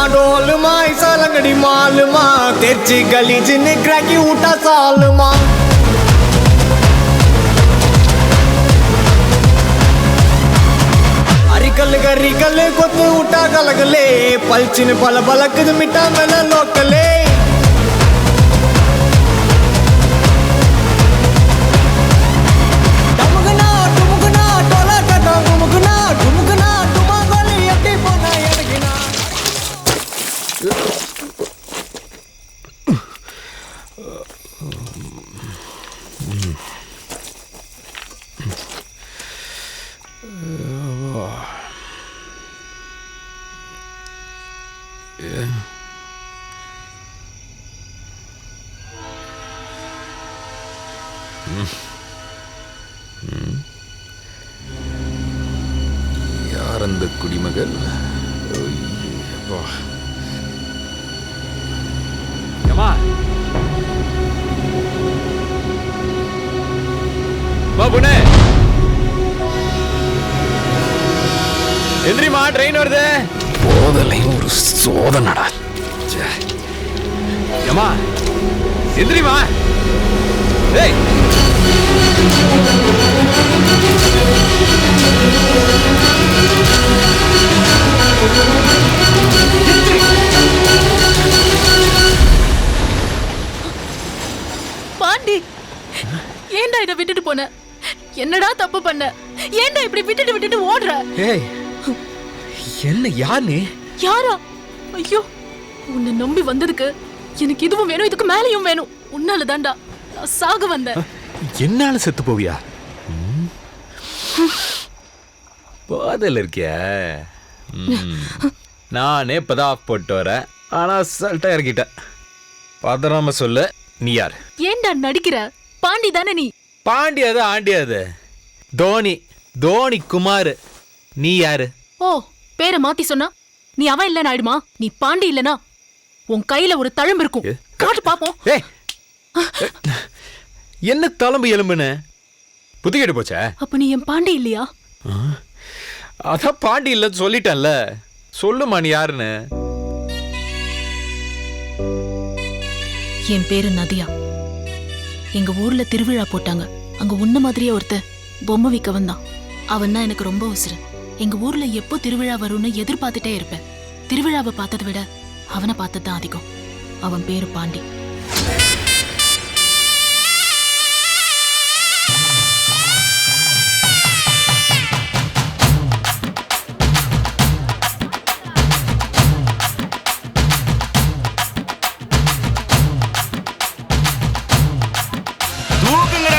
डोलमा ऐसा लंगड़ी मालमा तेरची गली जिन्हें क्रैकी उठा सालमा अरिकल गरिकल कोतु उठा गलगले पलचिन पल बलक मिटा मेल लोकले यार अंद कुड़ीमगल बाबुने எந்திரிமா ட்ரெயின் வருது போதலையும் ஒரு சோதனடா ஏமா எந்திரிமா டேய் பாண்டி ஏன்டா இத விட்டுட்டு போன என்னடா தப்பு பண்ண ஏன்டா இப்படி விட்டுட்டு ஓடுற ஏய் என்ன யார் நீ யாரா ஐயோ உன்னை நம்பி வந்ததுக்கு எனக்கு இதுவும் வேணும் இதுக்கு மேலயும் வேணும் உன்னால தான்டா நான் சாக வந்தேன் என்னால செத்து போவியா போதல இருக்கியா நானே இப்பதான் ஆஃப் போட்டு வரேன் ஆனா அசால்ட்டா இறக்கிட்டேன் பதறாம சொல்லு நீ யார் ஏன்டா நடிக்கிற பாண்டி தானே நீ பாண்டியாது ஆண்டியாது தோனி குமார் நீ யாரு ஓ பேரை மாத்தி சொன்னா நீ அவன் இல்லன்னு ஆயிடுமா நீ பாண்டி இல்லனா உன் கையில ஒரு தழும்பு இருக்கும் காட்டு பாப்போம் ஏய் என்ன தளம்பு எலும்புன்னு புத்தி கேட்டு போச்சா அப்ப நீ என் பாண்டி இல்லையா அதான் பாண்டி இல்லன்னு சொல்லிட்டேன்ல சொல்லுமா நீ யாருன்னு என் பேரு நதியா எங்க ஊர்ல திருவிழா போட்டாங்க அங்க உன்ன மாதிரியே ஒருத்த பொம்மை விற்க வந்தான் அவன் தான் எனக்கு ரொம்ப உசுரு எங்க ஊர்ல எப்போ திருவிழா வரும்னு எதிர்பார்த்துட்டே இருப்பேன் திருவிழாவை பார்த்ததை விட அவனை பார்த்ததுதான் அதிகம் அவன் பேரு பாண்டி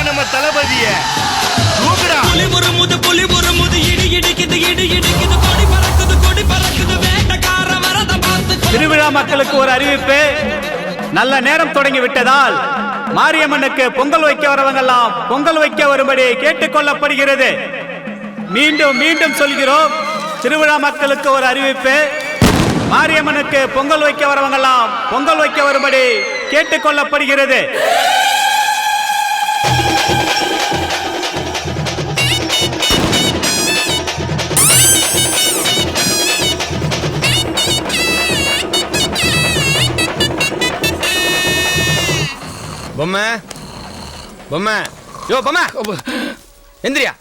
நம்ம தளபதிய திருவிழா மக்களுக்கு ஒரு அறிவிப்பு நல்ல நேரம் தொடங்கி விட்டதால் மாரியம்மனுக்கு பொங்கல் வைக்க வரவங்கெல்லாம் பொங்கல் வைக்க வரும்படி கேட்டுக்கொள்ளப்படுகிறது. மீண்டும் மீண்டும் சொல்கிறோம், திருவிழா மக்களுக்கு ஒரு அறிவிப்பு, மாரியம்மனுக்கு பொங்கல் வைக்க வரவங்கெல்லாம் பொங்கல் வைக்க வரும்படி கேட்டுக்கொள்ளப்படுகிறது. பொம்மை பொம்மை யோ பொம்மை எந்திரியா,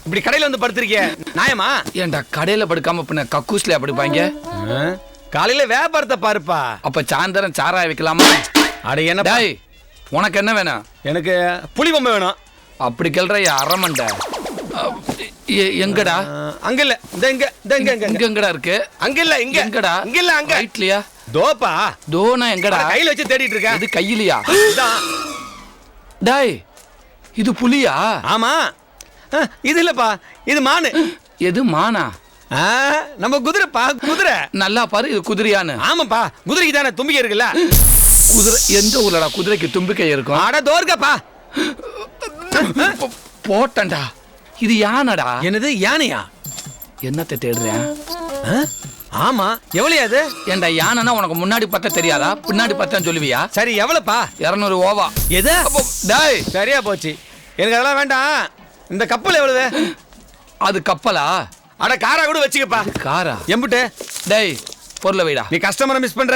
இப்படி கடையில வந்து படுத்திருக்கிய நியாயமா? ஏன்டா கடையில படுக்காம பின்ன கக்கூஸ்ல படுப்பாங்க? காலையில வியாபாரத்தை பாருப்பா. அப்ப சாயந்தரம் சாராய வைக்கலாமா? அட என்ன டேய், உனக்கு என்ன வேணும்? எனக்கு புலி பொம்மை வேணும். அப்படி கேள்ற அரமண்ட எங்கடா? அங்க இல்ல, இந்த இங்க இந்த இங்க இங்க எங்கடா இருக்கு? அங்க இல்ல, இங்க எங்கடா? இங்க இல்ல, அங்க ரைட்லியா? தோப்பா தோனா எங்கடா? கையில வச்சு தேடிட்டு இருக்க. இது கையிலையா? இதான். டேய், இது புலியா? ஆமா. இது இல்லப்பா, இது மானு. எது மானா? நம்ம குதிரைப்பா, குதிரை. நல்லா பாரு, இது குதிரையான்னு. ஆமாப்பா, குதிரைக்கு தானே தும்பிக்கை இருக்குல்ல. குதிரை எந்த ஊர்லடா குதிரைக்கு தும்பிக்கை இருக்கும்? அட தோர்கப்பா. போட்டண்டா. இது யானடா. என்னது யானையா? என்னத்தை தேடுறேன்? ஆமா, எவ்வளவு அது? ஏண்டா யானைனா உனக்கு முன்னாடி பார்த்தா தெரியாதா? பின்னாடி பார்த்தா சொல்லுவியா? சரி எவ்வளவுப்பா? 200 ஓவா. எது? டேய், சரியா போச்சு. எனக்கு அதெல்லாம் வேண்டாம். இந்த கப்பல் எவ்வளவு? அது கப்பலா? அட காரா கூட வச்சுக்கப்பா. காரா? எம்புட்டு? டேய், பொருளை வைடா. நீ கஸ்டமரை மிஸ் பண்ற.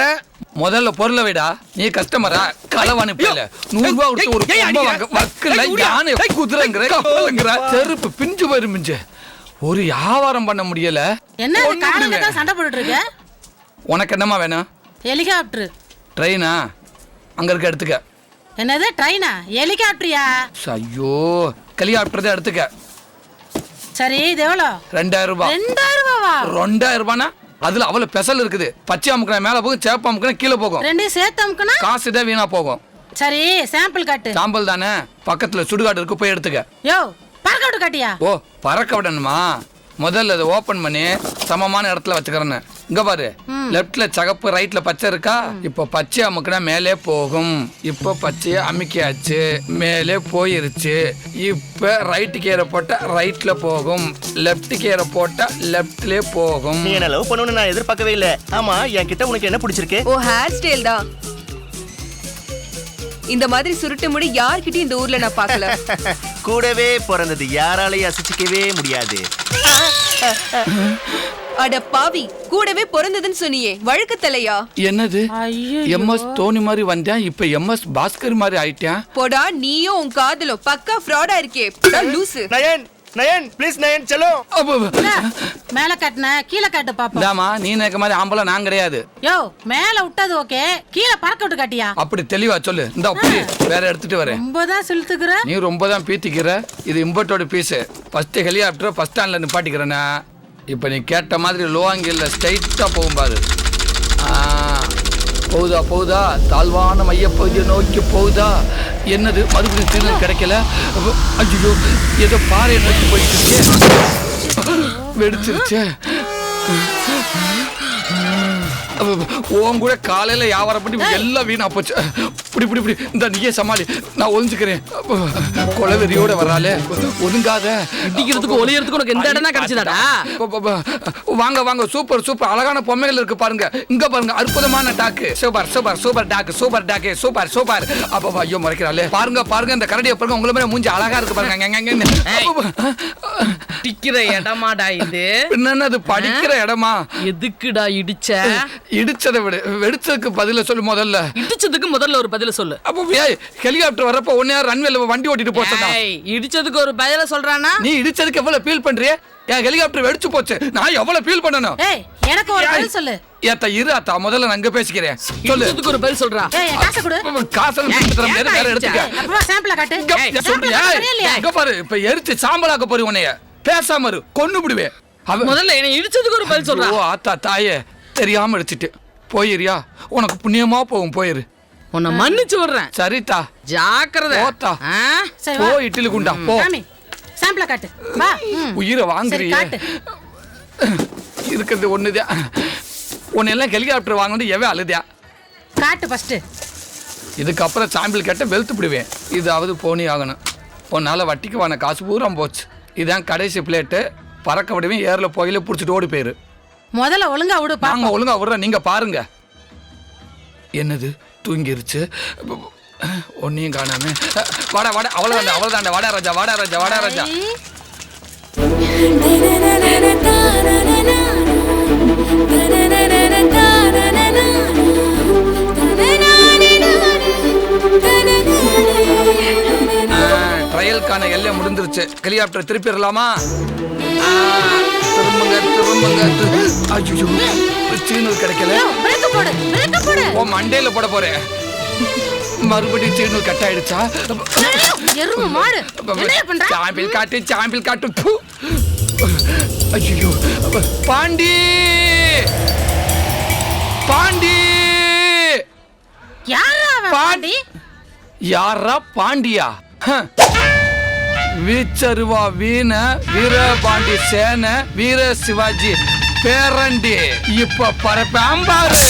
முதல்ல பொருளை வைடா. நீ கஸ்டமரா களவானு போயில 100 ரூபா கொடுத்து ஒரு பொம்மை வாங்க வக்கல யானை குதிரைங்கற கப்பலங்கற செருப்பு பிஞ்சு போயிருமிஞ்சு. ஒரு வியாபாரம் பண்ண முடியல. என்ன காரணங்க தான் சண்டை போட்டுட்டு இருக்க? உனக்கு என்னமா வேணும்? ஹெலிகாப்டர். ட்ரெயினா? அங்க இருக்க எடுத்துக்க. என்னது ட்ரெயினா? ஹெலிகாப்டரியா? ஐயோ ஹெலிகாப்டர் தான் எடுத்துக்க. சரி இது எவ்வளோ? 2000 ரூபாய். 2000 ரூபாவா? 2000 ரூபானா அதுல அவ்வளவு பெசல் இருக்குது. பச்சை அமுக்குனா மேல போகும், சேப்ப அமுக்குனா கீழே போகும். ரெண்டையும் சேர்த்து அமுக்குனா காசு தான் வீணா போகும். சரி சாம்பிள் காட்டு. சாம்பல் தானே, பக்கத்துல சுடுகாடு இருக்கு, போய் எடுத்துக்க. யோ பறக்க விட்டு காட்டியா? ஓ பறக்க விடணுமா? முதல்ல அதை ஓபன் பண்ணி சமமான இடத்துல வச்சுக்கிறேன்னு. இங்க பாரு, லெப்ட்ல சகப்பு ரைட்ல பச்சை இருக்கா? இப்ப பச்சை அமுக்குனா மேலே போகும். இப்ப பச்சைய அமுக்கியாச்சு, மேலே போயிருச்சு. இப்ப ரைட்டு கீரை போட்டா ரைட்ல போகும், லெப்ட் கீரை போட்டா லெப்ட்ல போகும். நீ என்ன லவ் பண்ணணும்னு நான் எதிர்பார்க்கவே இல்ல. ஆமா என்கிட்ட உனக்கு என்ன பிடிச்சிருக்கு? ஓ ஹேர் ஸ்டைல் தான். இந்த மாதிரி சுருட்டு முடி யார்கிட்டயும் இந்த ஊர்ல நான் பார்க்கல. கூடவே பிறந்தது யாராலையும் அசைச்சிக்கவே முடியாது. அட பாவி, கூடவே பிறந்ததுன்னு சொன்னியே, வழுக்கு தலையா? என்னது எம்எஸ் தோனி மாதிரி வந்தேன், இப்ப எம்எஸ் பாஸ்கர் மாதிரி ஆயிட்டேன். போடா, நீயும் உன் காதலும் பக்கா ஃப்ராடா இருக்கே. லூசு. நயன் நயன் ப்ளீஸ் நயன் செல்லோ. மேல காட்டுன கீழே காட்டு பாப்போம். தாமா நீ நினைக்க மாதிரி ஆம்பளை நான் கிடையாது. யோ மேல விட்டது ஓகே, கீழே பறக்க விட்டு காட்டியா? அப்படி தெளிவா சொல்லு. இந்த அப்படி வேற எடுத்துட்டு வரேன். ரொம்பதான் செலுத்துக்குற. நீ ரொம்ப தான் பீத்திக்கிற. இது இம்போர்ட்டோட பீஸ். ஃபர்ஸ்ட் ஹெலிகாப்டர் ஃபர்ஸ்ட் ஸ்டாண்ட்ல நிப்பாட்டிக்கிறேன்னா. இப்போ நீ கேட்ட மாதிரி லோ ஆங்கிள் ஸ்ட்ரைட்டா போகும் பாரு. போகுதா போகுதா, தாழ்வான மையப்பகுதியை நோக்கி போகுதா. என்னது மறுபடியும் சிக்னல் கிடைக்கல. ஐயோ ஏதோ பாறை நோக்கி போயிட்டு இருக்கே, வெடிச்சிருச்சு. உன் கூட காலையில வியாபாரம் பண்ணி எல்லாம் வீணா போச்சு. இப்படி இப்படி இப்படி இந்த நீயே சமாளி, நான் ஒளிஞ்சுக்கிறேன். கொலவெறியோட வராலே, ஒதுங்காத. இடிக்கிறதுக்கு ஒளியறதுக்கு உனக்கு எந்த இடம் தான் கிடைச்சதாடா? வாங்க வாங்க, சூப்பர் சூப்பர் அழகான பொம்மைகள் இருக்கு பாருங்க. இங்க பாருங்க, அற்புதமான dog. Super super super dog, super dog, super super. அப்ப ஐயோ மறைக்கிறாளே. பாருங்க பாருங்க, இந்த கரடியை பாருங்க, உங்களை மாதிரி மூஞ்சி அழகா இருக்கு பாருங்க. டிக்கிற இடமாடா இது? என்னது படிக்கிற இடமா? எதுக்குடா இடிச்ச? இடிச்சதை விட வெடிச்சதுக்கு பதில சொல்லு முதல்ல. இடிச்சதுக்கு முதல்ல ஒரு பதில சொல்லு. அப்ப ஹெலிகாப்டர் வரப்ப ஒன்னே ரன்வேல வண்டி ஓட்டிட்டு போச்சா? இடிச்சதுக்கு ஒரு பதில சொல்றானா? நீ இடிச்சதுக்கு எவ்வளவு ஃபீல் பண்றிய? என் ஹெலிகாப்டர் வெடிச்சு போச்சு, நான் எவ்வளவு ஃபீல் பண்ணணும்? ஏய் எனக்கு ஒரு பதில் சொல்லு. ஏத்தா இரு அத்தா, முதல்ல நான் அங்க பேசிக்கிறேன். சொல்லு. இடிச்சதுக்கு ஒரு பதில் சொல்றா. ஏய் காசு கொடு. காசு வேற எடுத்துக்க. அப்பா சாம்பிள் காட்டு. சொல்றியா? இங்க பாரு, இப்ப எரிச்சு சாம்பலாக்க போறீ உன்னைய. பேசாம இரு, கொன்னு விடுவே. முதல்ல என்ன இடிச்சதுக்கு ஒரு பதில் சொல்றா. ஓ ஆத்தா தாயே, தெரியாம அடிச்சிட்டு போயிரியா? உனக்கு புண்ணியமா போகும், போயிரு. உன்னை மன்னிச்சு விடுறேன். சரிதா, ஜாக்கிரதை. போத்தா சரி போ, வா. இட்லி குண்டா போ. சாமி சாம்பிள் காட்டு. வா. உயிரை வாங்குறியே. காட்டு. இருக்கிறது ஒண்ணுதான். உன்னெல்லாம் ஹெலிகாப்டர் வாங்கணும் எவன் அழுதியா? காட்டு ஃபர்ஸ்ட். இதுக்கப்புறம் சாம்பிள் கேட்ட வெளுத்து விடுவேன். இதாவது போனி ஆகணும். உன்னால வட்டிக்கு வான காசு பூரா போச்சு. இதான் கடைசி பிளேட்டு. பறக்க விடுவேன், ஏர்ல போயில புடிச்சிட்டு ஓடி போயிரு. முதல்ல ஒழுங்கா விடு பாப்போம். நாங்க ஒழுங்கா விடுறோம், நீங்க பாருங்க. என்னது தூங்கிருச்சு, ஒன்னையும் காணாம. வாடா வாடா, அவ்வளவுதான் அவ்வளவுதான். வாடா ராஜா, வாடா ராஜா, வாடா ராஜா. ட்ரையலுக்கான எல்லை முடிஞ்சிருச்சு. ஹெலிகாப்டர் திருப்பிடலாமா? திரும்புங்க திரும்புங்க. ஐயோ சீனல் கிடைக்கல. பிரேக் போடு, பிரேக் போடு. ஓ மண்டையில போட போறேன். மறுபடியும் சீனல் கட் ஆயிடுச்சா? எருமை மாடு. என்ன பண்ற? சாம்பிள் காட்டு, சாம்பிள் காட்டு. ஐயோ பாண்டி, பாண்டி. யாரா அவன்? பாண்டி? யாரா பாண்டியா? வீச்சருவா வீண வீரபாண்டி சேன வீர சிவாஜி பேரண்டி. இப்ப பரப்பாம் பாரு.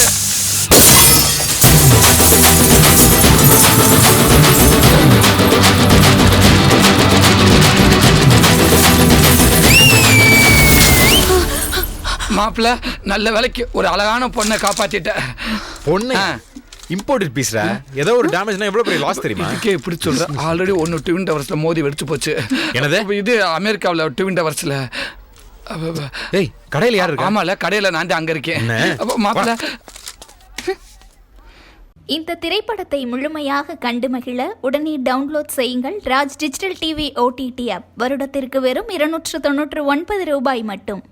மாப்பிள்ள நல்ல வேலைக்கு ஒரு அழகான பொண்ணை காப்பாத்திட்ட. பொண்ணு இம்போர்ட்டட் பீஸ்ரா. ஏதோ ஒரு டேமேஜ்னா எவ்வளவு பெரிய லாஸ் தெரியுமா? இதுக்கே இப்படி சொல்ற. ஆல்ரெடி ஒன்னு ட்வின் டவர்ஸ்ல மோதி வெடிச்சு போச்சு. என்னது? இது அமெரிக்காவில் ட்வின் டவர்ஸ்ல ஏய் கடையில் யார் இருக்கா? ஆமால கடையில நான் தான் அங்க இருக்கேன். மாப்பிள்ள இந்த திரைப்படத்தை முழுமையாக கண்டு மகிழ உடனே டவுன்லோட் செய்யுங்கள் Raj digital TV OTT app. வருடத்திற்கு வெறும் 299 ரூபாய் மட்டும்.